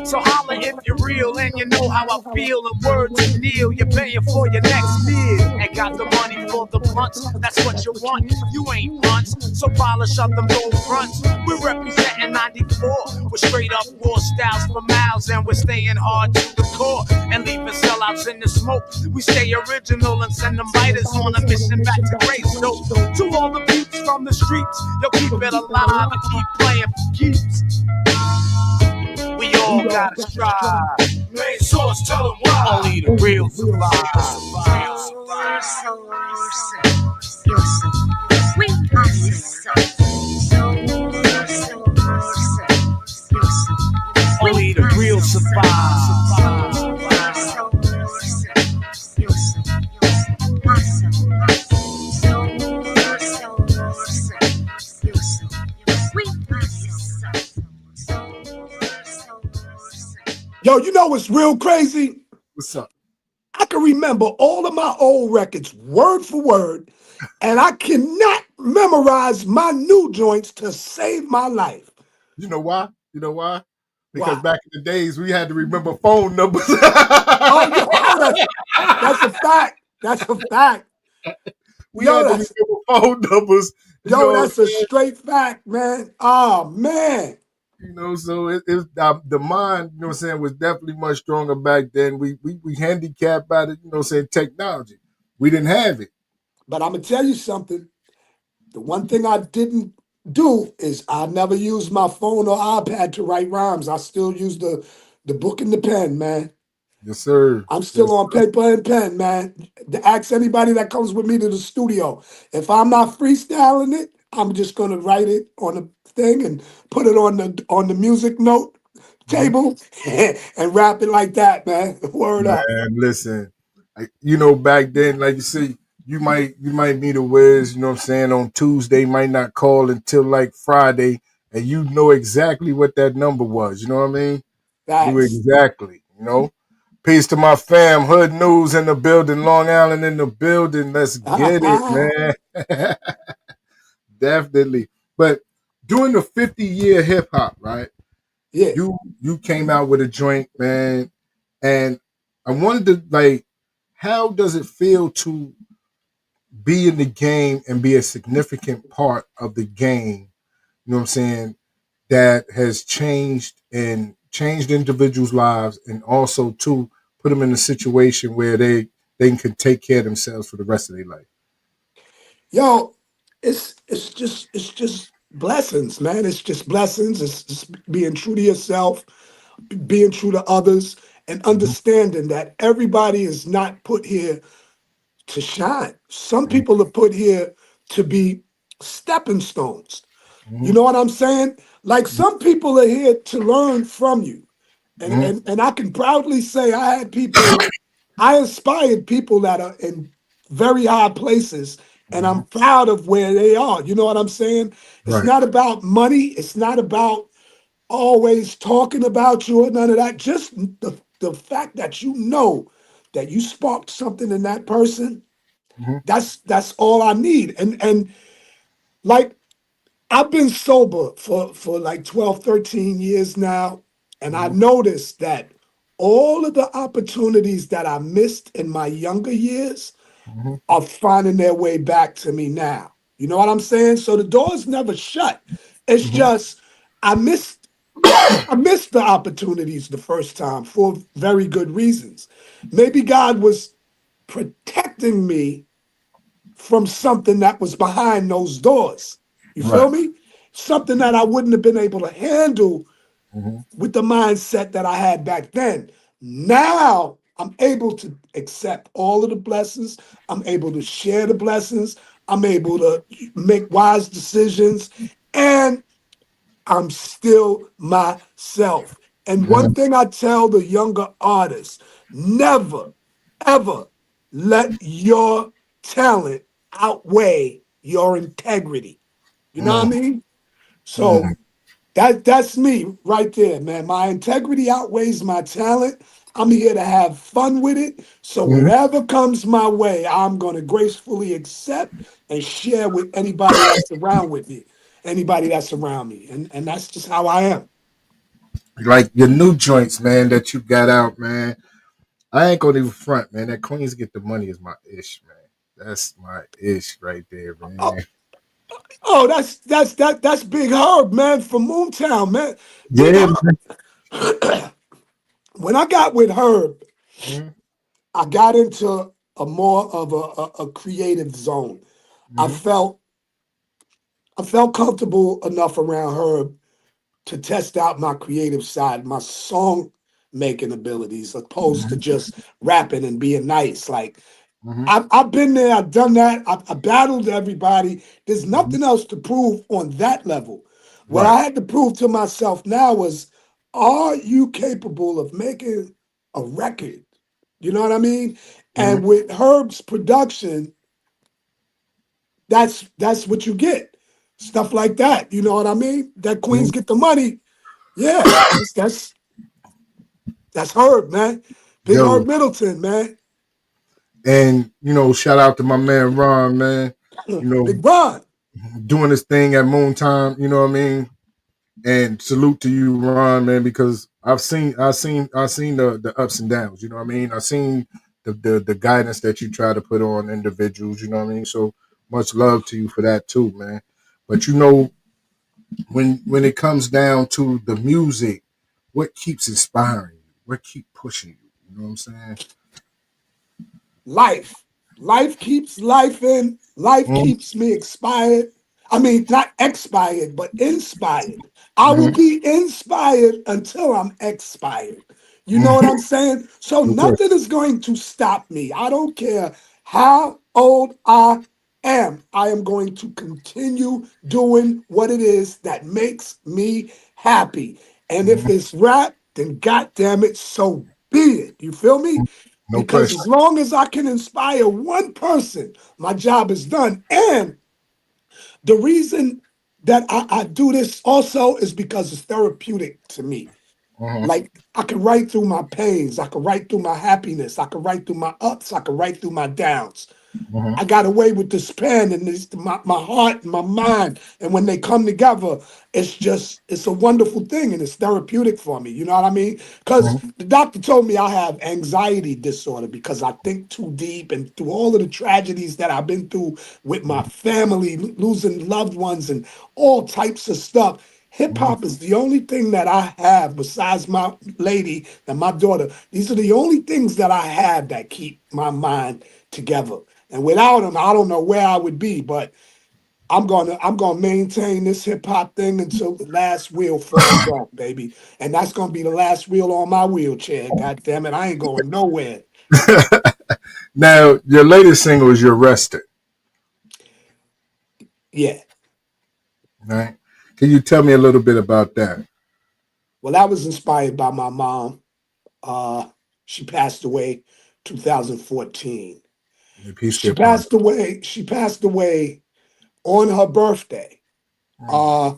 So holla if you're real and you know how I feel. In words to kneel, you're paying for your next meal. And got the money for the blunts, that's what you want. You ain't blunts, so polish up them gold fronts. We're representing 94 with straight up raw styles for miles, and we're staying hard to the core and leaving sellouts in the smoke. We stay original and send them biters on a mission back to grace. So to all the peeps from the streets, yo, keep it alive and keep playing for keeps. We all gotta strive. Main source, tell them why. Only the real survive. Only the real survive. Yo, you know what's real crazy? What's up? I can remember all of my old records word for word, and I cannot memorize my new joints to save my life. You know why? You know why? Because Why? back in the days, we had to remember phone numbers. Oh, yo, that's a fact. That's a fact. We had to remember phone numbers. Yo, that's a straight fact, man. Oh, man. You know, so the mind, you know what I'm saying, was definitely much stronger back then. We handicapped by the, you know what I'm saying, technology. We didn't have it. But I'm going to tell you something. The one thing I didn't do is I never used my phone or iPad to write rhymes. I still use the book and the pen, man. Yes, sir. I'm still on paper and pen, man. Ask anybody that comes with me to the studio. If I'm not freestyling it, I'm just gonna write it on the thing and put it on the music note table and rap it like that, man. Word up. Man, listen, you know, back then, like you say, you might meet a Wiz, you know what I'm saying, on Tuesday, might not call until like Friday, and you know exactly what that number was. You know what I mean? You exactly, you know. Peace to my fam, Hood News in the building, Long Island in the building. Let's get it, man. Definitely. But during the 50-year hip hop, right? Yeah. You came out with a joint, man. And I wanted to, like, how does it feel to be in the game and be a significant part of the game? You know what I'm saying? That has changed individuals' lives, and also to put them in a situation where they can take care of themselves for the rest of their life. Yo, it's just blessings, man. It's just blessings. It's just being true to yourself, being true to others, and understanding that everybody is not put here to shine. Some people are put here to be stepping stones. You know what I'm saying? Like, some people are here to learn from you. And I can proudly say I inspired people that are in very high places, and I'm proud of where they are. You know what I'm saying? It's not about money. It's not about always talking about you or none of that. Just the fact that you know that you sparked something in that person, that's all I need. And like, I've been sober for like 12, 13 years now, and I noticed that all of the opportunities that I missed in my younger years are finding their way back to me now. You know what I'm saying? So the door's never shut. It's just I missed I missed the opportunities the first time for very good reasons. Maybe God was protecting me from something that was behind those doors. You feel Right. me? Something that I wouldn't have been able to handle Mm-hmm. with the mindset that I had back then. Now I'm able to accept all of the blessings. I'm able to share the blessings. I'm able to make wise decisions. And I'm still myself. And one Mm-hmm. thing I tell the younger artists, never, ever let your talent outweigh your integrity. You know what I mean? So that's me right there, man. My integrity outweighs my talent. I'm here to have fun with it. So Mm-hmm. whatever comes my way, I'm going to gracefully accept and share with anybody that's around with me, anybody that's around me. And that's just how I am. Like your new joints, man, that you got out, man. I ain't gonna even front, man. That Queens Get the Money is my ish, man. That's my ish right there, Oh, man. oh, that's Big Herb, man, from Moontown, man. Big Yeah, man. Herb. When I got with Herb, Mm-hmm. I got into a more of a creative zone. I Mm-hmm. felt I felt comfortable enough around Herb to test out my creative side, my song making abilities, opposed to just rapping and being nice. Like Mm-hmm. I've been there, I've done that, I battled everybody. There's Mm-hmm. nothing else to prove on that level. What Right. I had to prove to myself now was, are you capable of making a record? You know what I mean? Mm-hmm. And with Herb's production, that's what you get. Stuff like that. You know what I mean? That Mm-hmm. Queens Get the Money. Yeah, that's Herb, man. Big Yo, Herb Middleton, man. and shout out to my man Ron, man. Big Ron. Doing this thing at Moon Time. You know what I mean? And salute to you, Ron, man, because I seen the ups and downs. You know what I mean? I seen the guidance that you try to put on individuals. You know what I mean? So much love to you for that too, man. But when it comes down to the music, what keeps inspiring you? What keep pushing you? You know what I'm saying? Life. Life keeps life in. Life keeps me expired. I mean, not expired, but inspired. I will Mm-hmm. be inspired until I'm expired. You know what Mm-hmm. I'm saying? So No question. nothing is going to stop me. I don't care how old I am. I am going to continue doing what it is that makes me happy. And if Mhm. it's rap, then goddamn it, so be it. You feel me? No Because question. as long as I can inspire one person, my job is done. And the reason that I do this also is because it's therapeutic to me. Mm-hmm. Like I can write through my pains, I can write through my happiness, I can write through my ups, I can write through my downs. Mm-hmm. I got away with this pen and this, my heart and my mind. And when they come together, it's a wonderful thing and it's therapeutic for me. You know what I mean? Because Mm-hmm. the doctor told me I have anxiety disorder because I think too deep and through all of the tragedies that I've been through with my family, losing loved ones and all types of stuff. Hip Mm-hmm. hop is the only thing that I have besides my lady and my daughter. These are the only things that I have that keep my mind together. And without them, I don't know where I would be. But I'm gonna maintain this hip hop thing until the last wheel falls off, baby. And that's gonna be the last wheel on my wheelchair. God damn it, I ain't going nowhere. Now, your latest single is "You're Rested," Yeah. right? Can you tell me a little bit about that? Well, that was inspired by my mom. Uh, she passed away 2014. May peace be She upon passed away. She passed away on her birthday. you. Uh,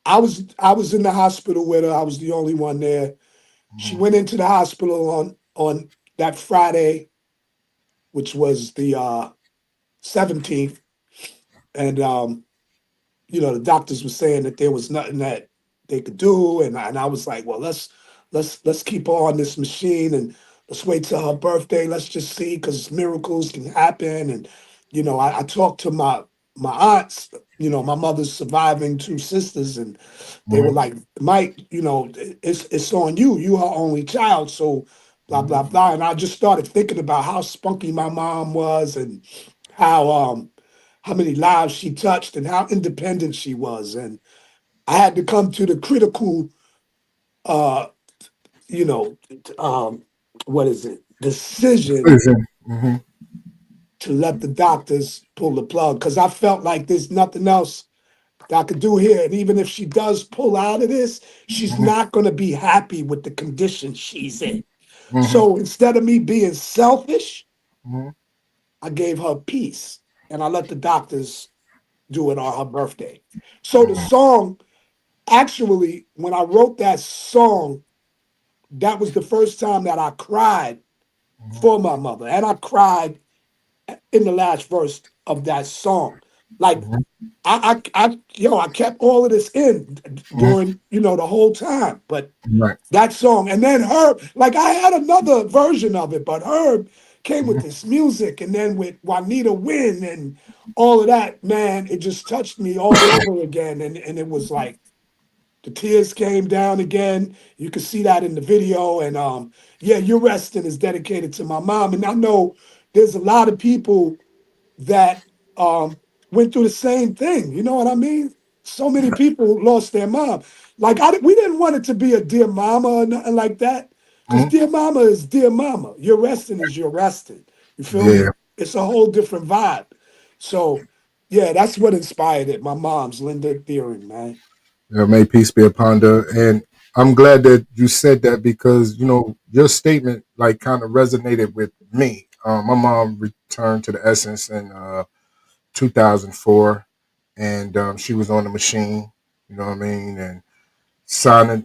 I was in the hospital with her. I was the only one there. She Mm-hmm. went into the hospital on that Friday, which was the 17th, and the doctors were saying that there was nothing that they could do, and I was like, well, let's keep her on this machine and let's wait till her birthday. Let's just see because miracles can happen, and I talked to my aunts, my mother's surviving two sisters, and they were like, Mike, it's on you. You are only child, so blah blah blah. And I just started thinking about how spunky my mom was, and how many lives she touched, and how independent she was. And I had to come to the critical, uh, you know, what is it, decision Mm-hmm. to let the doctors pull the plug, because I felt like there's nothing else that I could do here. And even if she does pull out of this, she's not going to be happy with the condition she's in. Mm-hmm. So instead of me being selfish, Mm-hmm. I gave her peace and I let the doctors do it on her birthday. So the song, actually, when I wrote that song, that was the first time that I cried for my mother. And I cried in the last verse of that song. Like I kept all of this in during, the whole time. But Right. that song, and then Herb, like I had another version of it, but Herb came with this music, and then with Juanita Wynn and all of that, man, it just touched me all over again. And it was like the tears came down again. You could see that in the video. And yeah, You're Resting is dedicated to my mom. And I know there's a lot of people that went through the same thing. You know what I mean? So many people lost their mom. Like we didn't want it to be a dear mama or nothing like that, because dear mama is dear mama. You're resting is you're resting. You feel Yeah. me? It's a whole different vibe. So yeah, that's what inspired it. My mom's Linda Deering, man. May peace be upon her. And I'm glad that you said that because, your statement like kind of resonated with me. My mom returned to the essence in 2004, and she was on the machine, you know what I mean? And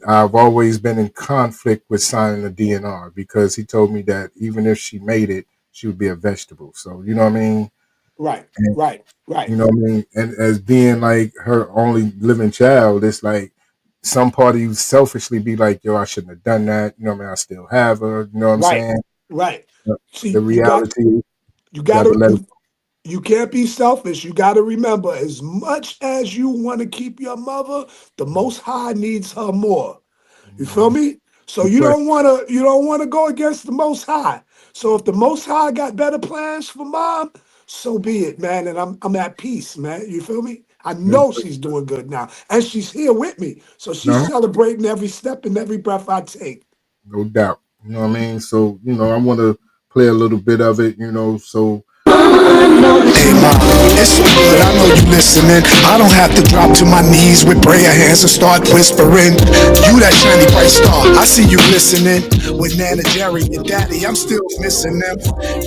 I've always been in conflict with signing the DNR because he told me that even if she made it, she would be a vegetable. So, you know what I mean? Right, And, right, you right, know what I mean? And as being like her only living child, it's like some part of you selfishly be like, yo, I shouldn't have done that. You know what I mean? I still have her. You know what I'm right, saying? right. But the See, reality, you you got got to to let it. you can't be selfish. You got to remember, as much as you want to keep your mother, the Most High needs her more. You feel me? So Good question. you don't want to go against the Most High. So if the Most High got better plans for mom, so be it, man. And I'm at peace, man. You feel me? I Good know question. she's doing good now, and she's here with me. So she's No, celebrating every step and every breath I take. no doubt. You know what I mean? So, I want to play a little bit of it, so Hey mom, it's so good, I know you listening. I don't have to drop to my knees with prayer hands and start whispering. You that shiny bright star, I see you listening. With Nana, Jerry, and Daddy, I'm still missing them.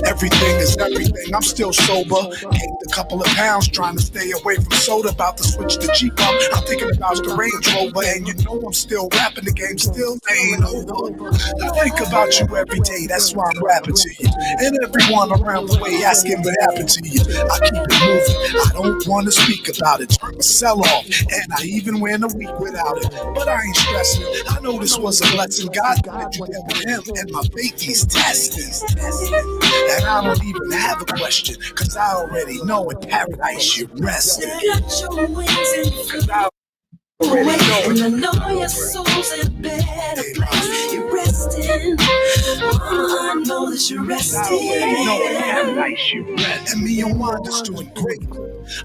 Everything is everything, I'm still sober. Gained a couple of pounds trying to stay away from soda. About to switch the Jeep up, I'm thinking about the Range Rover. And you know I'm still rapping, the game still ain't over. I think about you every day, that's why I'm rapping to you. And everyone around the way asking what happened to you. I keep it moving, I don't want to speak about it. Turn my cell off, and I even went a week without it. But I ain't stressing, I know this was a blessing. God wanted you there with him, and my faith he's testing. And I don't even have a question, cause I already know in paradise you're resting. Cause I already know. And I know your soul's in a better place. You're resting. Oh, I know that you're resting. And me and Wanda's doing great.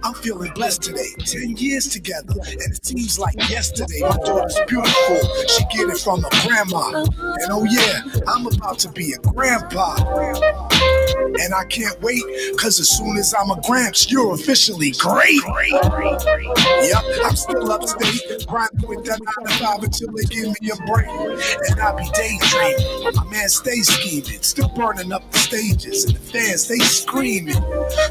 I'm feeling blessed today. 10 years together, and it seems like yesterday. My daughter's beautiful. She get it from her grandma. And oh yeah, I'm about to be a grandpa. And I can't wait, cause as soon as I'm a gramps, you're officially great. Yup, I'm still upstate, grinding with that 9 to 5 until they give me a break. And I be daydreaming, my man stays scheming, still burning up the stages, and the fans, they screaming.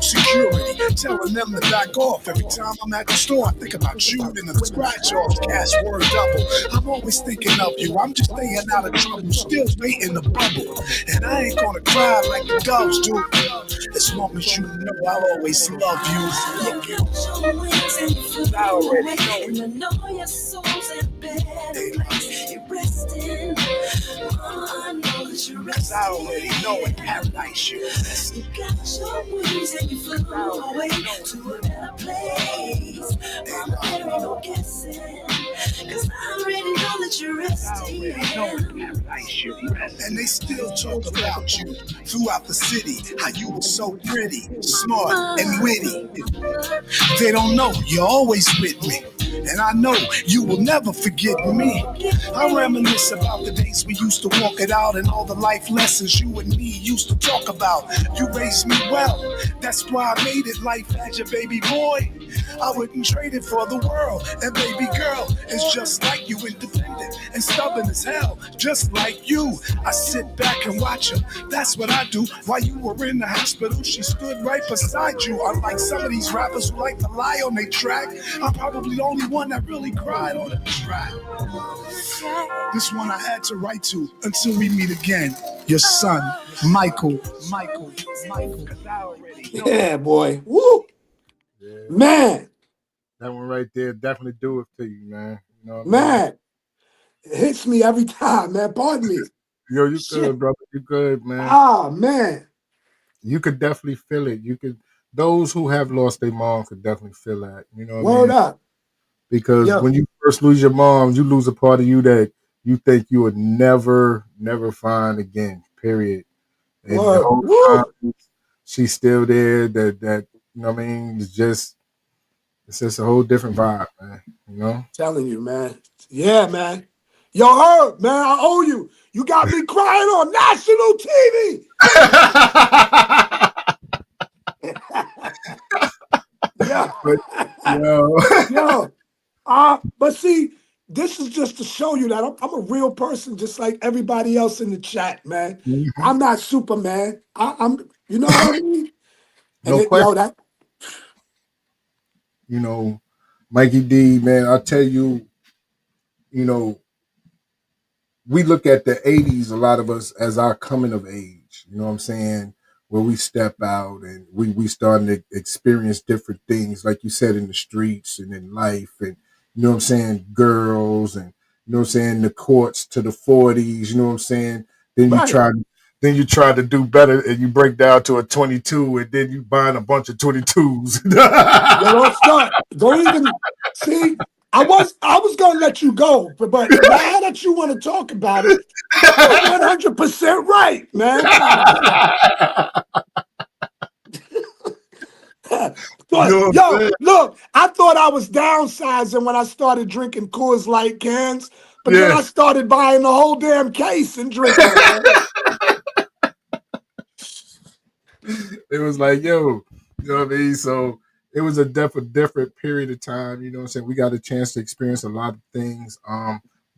Security, telling them to back off. Every time I'm at the store, I think about you and the scratch off, cash word double. I'm always thinking of you, I'm just staying out of trouble, still waiting to bubble. And I ain't gonna cry like the doves do. As long as you know I'll always love you. I already know. And I know your soul's in a better place. You're resting. Oh, I know that you're 'Cause I resting. already know in paradise you rest. You got your wings and you flew away to a better place. Mama, there ain't no guessing. 'Cause I already know that you're resting. And they still talk about you throughout the city, how you were so pretty, smart, and witty. They don't know you're always with me, and I know you will never forget me. I reminisce about the days we used to walk it out and all the life lessons you and me used to talk about. You raised me well, that's why I made it life as your baby boy. I wouldn't trade it for the world. And baby girl is just like you, independent and stubborn as hell, just like you. I sit back and watch her, that's what I do. While you were in the hospital, she stood right beside you. Unlike some of these rappers who like to lie on their track, I'm probably the only one that really cried on the track. This one I had to write to until we meet again. Your son, Michael. Yeah, boy. Woo! Yeah. Man, That one right there definitely do it to you, man. You know what I mean? man. It hits me every time, man. Pardon me. Yo, you Shit. good, brother. You good, man. Ah, man. You could definitely feel it. You could. Those who have lost their mom could definitely feel that. You know what I Word mean? up. Because Yeah. when you first lose your mom, you lose a part of you that you think you would never find again. Period. And the Word. whole Woo! time she's still there. That you know what I mean? It's just a whole different vibe, man. You know? Telling you, man. Yeah, man. Yo, Herb, man, I owe you. You got me crying on national TV. Yeah. But, yo. Yo. But see, this is just to show you that I'm a real person, just like everybody else in the chat, man. Mhm. I'm not Superman. I'm, you know what I mean? No And question. yo, that You know, Mikey D, man, I tell you, you know, we look at the 80s, a lot of us, as our coming of age. You know what I'm saying? Where we step out and we starting to experience different things, like you said, in the streets and in life, and you know what I'm saying, girls, and you know what I'm saying, the courts to the 40s. You know what I'm saying? Then you right. try to do better, and you break down to a 22, and then you buying a bunch of 22s. Yo, don't start. Don't even see. I was gonna let you go, but now that you want to talk about it, you're 100% right, man. You know what I'm Yo, saying? look, I thought I was downsizing when I started drinking Coors Light cans, but then Yeah. I started buying the whole damn case and drinking, man. It was like, yo, you know what I mean? So it was a different period of time. You know what I'm saying? We got a chance to experience a lot of things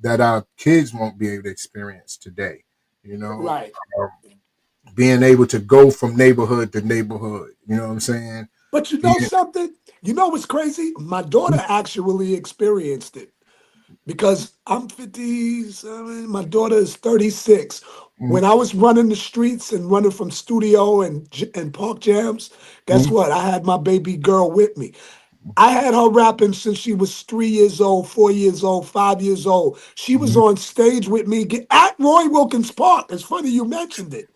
that our kids won't be able to experience today. You know, Right. being able to go from neighborhood to neighborhood. You know what I'm saying? But you know something? You know what's crazy? My daughter actually experienced it. Because I'm 57, my daughter is 36. When I was running the streets and running from studio and park jams, guess what? I had my baby girl with me. I had her rapping since she was 3 years old, 4 years old, 5 years old. She was on stage with me at Roy Wilkins Park. It's funny you mentioned it.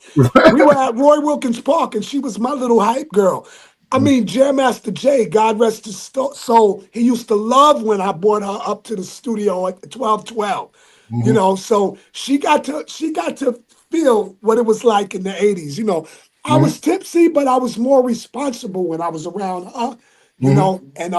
We were at Roy Wilkins Park, and she was my little hype girl. I mean, Jam Master Jay, God rest his soul, he used to love when I brought her up to the studio at 1212. You know, so she got to feel what it was like in the 80s. You know, I was tipsy, but I was more responsible when I was around her, you know, and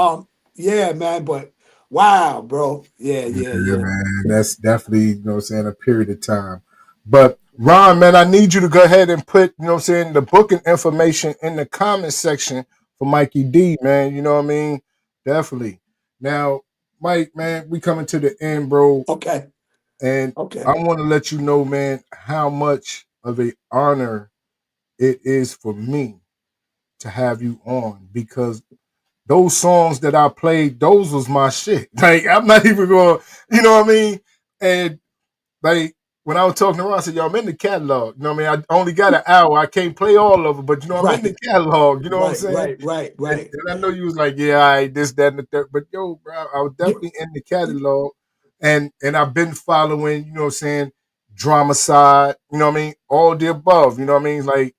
yeah, man, but wow, bro. Yeah, yeah, Yeah, yeah. man, that's definitely, you know what I'm saying, a period of time. But Ron, man, I need you to go ahead and put, you know what I'm saying, the booking information in the comment section for Mikey D, man. You know what I mean? Definitely. Now, Mike, man, we coming to the end, bro. Okay. And Okay. I want to let you know, man, how much of a honor it is for me to have you on, because those songs that I played, those was my shit. Like, I'm not even going, you know what I mean? And like, when I was talking to Ron, I said, yo, I'm in the catalog. You know what I mean? I only got an hour. I can't play all of them, but you know, I'm in the Right. catalog. You know what I'm Right, saying? right, right, right. And I know you was like, yeah, all right, this, that, and the third. But yo, bro, I was Yeah. definitely in the catalog. And I've been following, you know what I'm saying, drama side, you know what I mean? All the above, you know what I mean? Like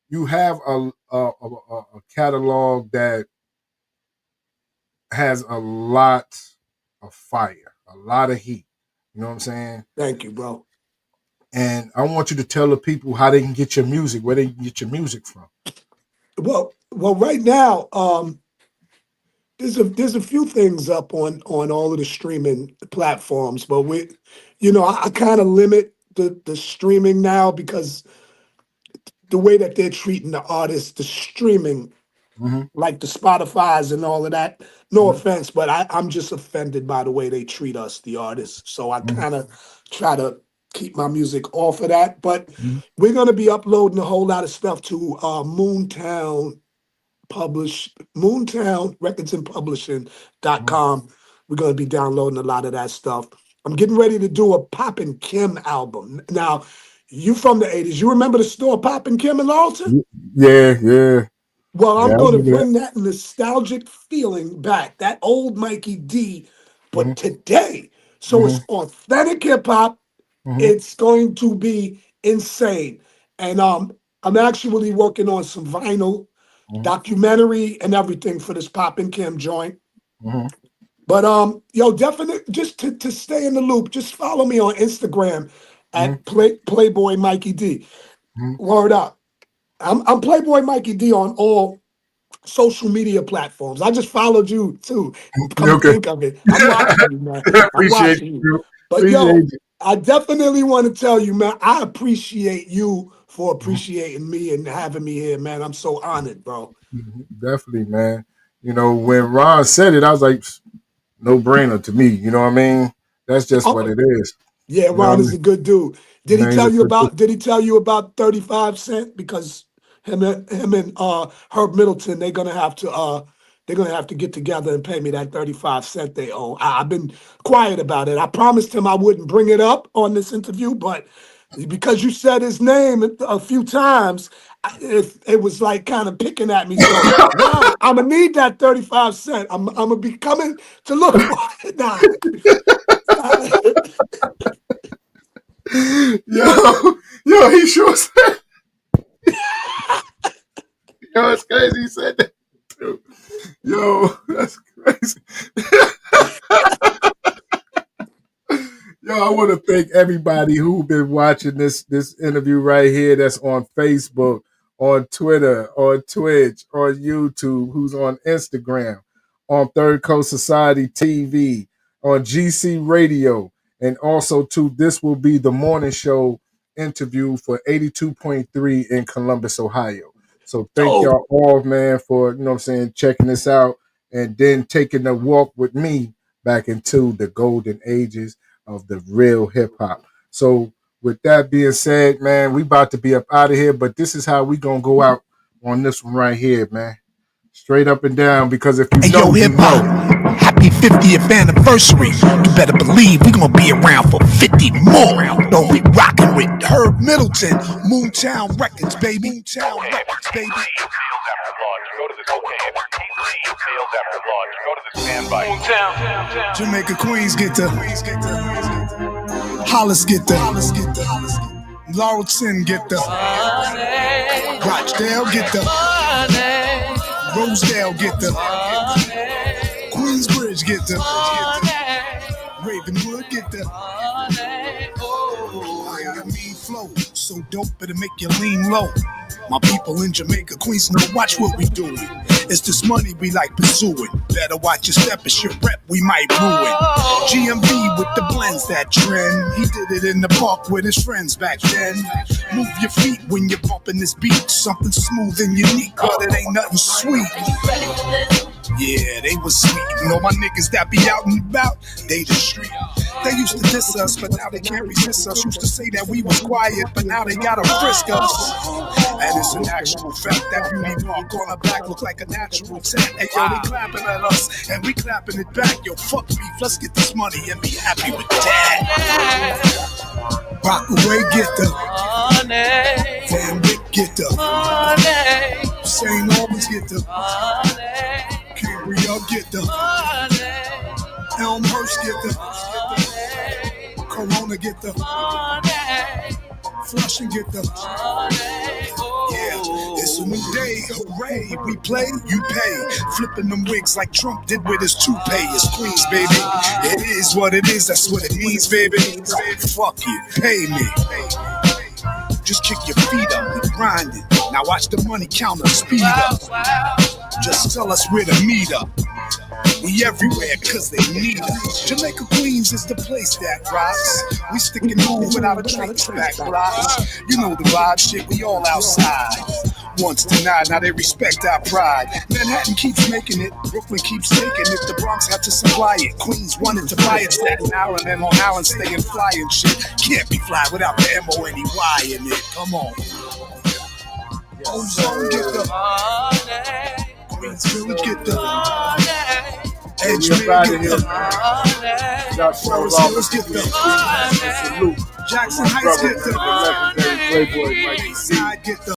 you have a catalog that has a lot of fire, a lot of heat. You know what I'm saying? Thank you, bro. And I want you to tell the people how they can get your music, where they can get your music from. Well, right now, there's a few things up on all of the streaming platforms, but I kind of limit the streaming now because the way that they're treating the artists, the streaming, like the Spotify's and all of that. No offense, but I'm just offended by the way they treat us, the artists. So I kind of try to keep my music off of that. But we're gonna be uploading a whole lot of stuff to Moontown Records and Publishing.com. We're gonna be downloading a lot of that stuff. I'm getting ready to do a Pop and Kim album. Now, you from the 80s. You remember the store Pop and Kim in Lawton? Yeah. Well, I'm Yeah, I going to remember bring that nostalgic feeling back, that old Mikey D, but today. So it's authentic hip hop. It's going to be insane. And I'm actually working on some vinyl, documentary, and everything for this Pop and Kim joint. But definitely just to stay in the loop, just follow me on Instagram at Playboy Mikey D. Word up. I'm Playboy Mikey D on all social media platforms. I just followed you too. Come to think of it. I'm watching you, man. I'm Appreciate watching you. you. But Appreciate you. I definitely want to tell you, man, I appreciate you for appreciating me and having me here, man. I'm so honored, bro. Definitely, man. You know, when Ron said it, I was like, no brainer to me. You know what I mean? That's just what it is. Yeah, You know Ron what I is a good dude. Did he mean? tell you about 35 Cent? Because him and Herb Middleton, they're gonna have to get together and pay me that 35 cent they owe. I've been quiet about it. I promised him I wouldn't bring it up on this interview, but because you said his name a few times, it was like kind of picking at me. So Ron, I'm gonna need that 35 cent. I'm gonna be coming to look for it now. Yo, he sure said. Yo, it's crazy. He said that too. Yo, that's crazy. Yo, I want to thank everybody who's been watching this interview right here. That's on Facebook, on Twitter, on Twitch, on YouTube. Who's on Instagram, on Third Coast Society TV, on GC Radio, and also too. This will be the morning show interview for 82.3 in Columbus, Ohio. So thank y'all all, man, for checking this out and then taking a walk with me back into the golden ages of the real hip hop. So with that being said, man, we about to be up out of here, but this is how we gonna go out on this one right here, man. Straight up and down, because if you know, hip hop, happy 50th anniversary. You better believe we gonna be around for 50 more. Don't be rocking with Herb Middleton, Moontown Records, baby. Moontown Records, baby. Jamaica Queens get the Hollis get the Laurelton get the Rochdale get the Rosedale get the Queensbridge get the Ravenwood get the I mean flow, so dope it'll make you lean low. My people in Jamaica, Queens, know watch what we doing. It's this money we like pursuing. Better watch your step, it's your rep we might ruin. GMB with the blends, that trend. He did it in the park with his friends back then. Move your feet when you're bumping this beat. Something smooth and unique, but it ain't nothing sweet. Yeah, they was sweet. You know my niggas that be out and about, they the street. They used to diss us, but now they can't resist us. Used to say that we was quiet, but now they gotta frisk us. And it's an actual fact that beauty mark on our back look like a natural tat. Hey yo, they clapping at us, and we clapping it back. Yo, fuck beef, let's get this money and be happy with that. Rockaway get the money. Van Wyck get the money. St. Albans get the money. Cambria get the money. Elmhurst get the money. Corona get the money. Flush and get the yeah, it's a new day, hooray. We play, you pay. Flipping them wigs like Trump did with his toupee. It's Queens, baby. It is what it is, that's what it means, baby. Fuck you, pay me. Just kick your feet up, we grind it. Now watch the money counter speed up. Just tell us where to meet up. We everywhere cause they need us. Jamaica Queens is the place that rocks. We stick and move without a trace back blocks. You know the vibe, shit, we all outside. Once denied, now they respect our pride. Manhattan keeps making it, Brooklyn keeps taking it. The Bronx had to supply it. Queens wanted to buy it. Staten Island and Long Island staying fly and shit. Can't be fly without the M-O-N-E-Y in it. Come on. Ozone, get the Queensville, get the Edge, get the Forest Hills, get the Jackson Heights, get the legendary Playboy Mikey D. Get the